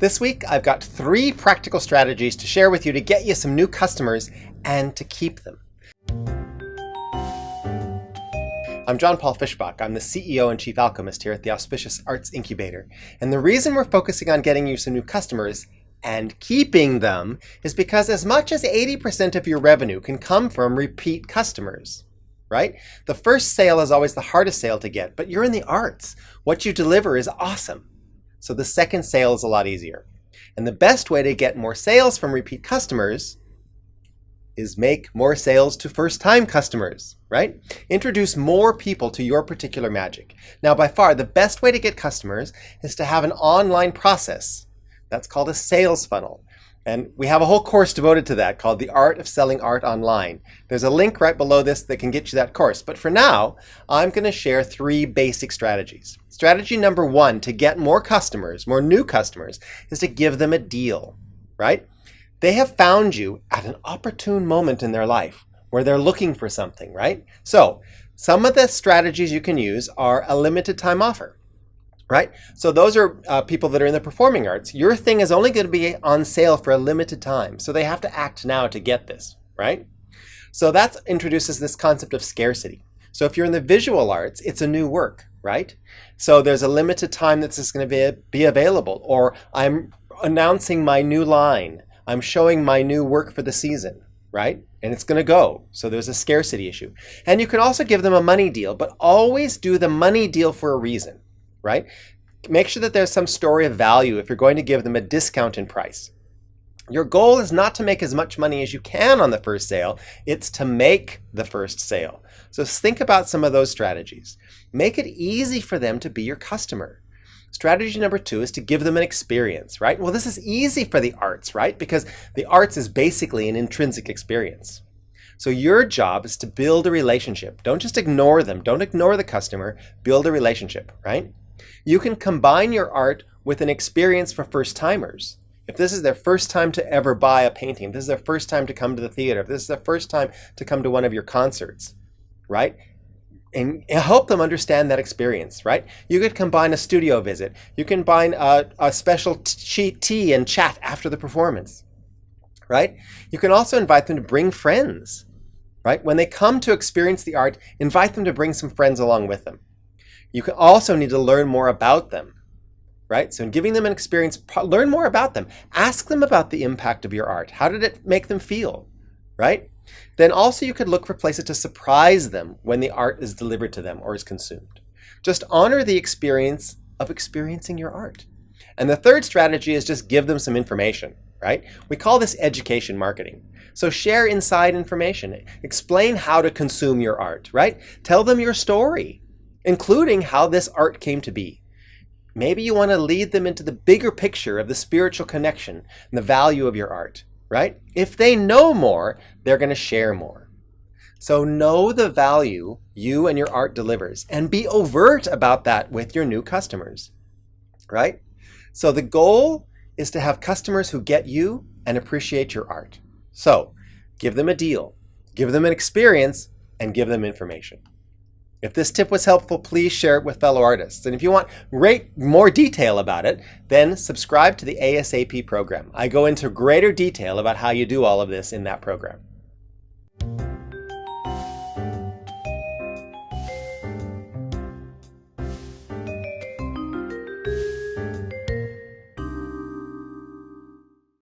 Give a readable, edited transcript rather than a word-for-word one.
This week, I've got 3 practical strategies to share with you to get you some new customers and to keep them. I'm John Paul Fischbach. I'm the CEO and Chief Alchemist here at the Auspicious Arts Incubator. And the reason we're focusing on getting you some new customers and keeping them is because as much as 80% of your revenue can come from repeat customers, right? The first sale is always the hardest sale to get, but you're in the arts. What you deliver is awesome. So the second sale is a lot easier. And the best way to get more sales from repeat customers is make more sales to first-time customers, right? Introduce more people to your particular magic. Now, by far, the best way to get customers is to have an online process. That's called a sales funnel. And we have a whole course devoted to that called The Art of Selling Art Online. There's a link right below this that can get you that course. But for now, I'm going to share 3 basic strategies. Strategy number 1 to get more customers, more new customers, is to give them a deal, right? They have found you at an opportune moment in their life where they're looking for something, right? So some of the strategies you can use are a limited time offer. Right? So those are people that are in the performing arts. Your thing is only going to be on sale for a limited time. So they have to act now to get this, right? So that introduces this concept of scarcity. So if you're in the visual arts, it's a new work, right? So there's a limited time that's just going to be available. Or I'm announcing my new line. I'm showing my new work for the season, right? And it's going to go. So there's a scarcity issue. And you can also give them a money deal, but always do the money deal for a reason. Right? Make sure that there's some story of value if you're going to give them a discount in price. Your goal is not to make as much money as you can on the first sale. It's to make the first sale. So think about some of those strategies. Make it easy for them to be your customer. Strategy number 2 is to give them an experience, right? Well, this is easy for the arts, right? Because the arts is basically an intrinsic experience. So your job is to build a relationship. Don't just ignore them. Don't ignore the customer. Build a relationship, right? You can combine your art with an experience for first-timers. If this is their first time to ever buy a painting, if this is their first time to come to the theater, if this is their first time to come to one of your concerts, right? And help them understand that experience, right? You could combine a studio visit. You can combine a special tea and chat after the performance, right? You can also invite them to bring friends, right? When they come to experience the art, invite them to bring some friends along with them. You can also need to learn more about them, right? So in giving them an experience, learn more about them. Ask them about the impact of your art. How did it make them feel, right? Then also you could look for places to surprise them when the art is delivered to them or is consumed. Just honor the experience of experiencing your art. And the third strategy is just give them some information, right? We call this education marketing. So share inside information. Explain how to consume your art, right? Tell them your story, including how this art came to be. Maybe you want to lead them into the bigger picture of the spiritual connection and the value of your art, right? If they know more, they're going to share more. So know the value you and your art delivers and be overt about that with your new customers, right? So the goal is to have customers who get you and appreciate your art. So give them a deal, give them an experience, and give them information. If this tip was helpful, please share it with fellow artists. And if you want more detail about it, then subscribe to the ASAP program. I go into greater detail about how you do all of this in that program.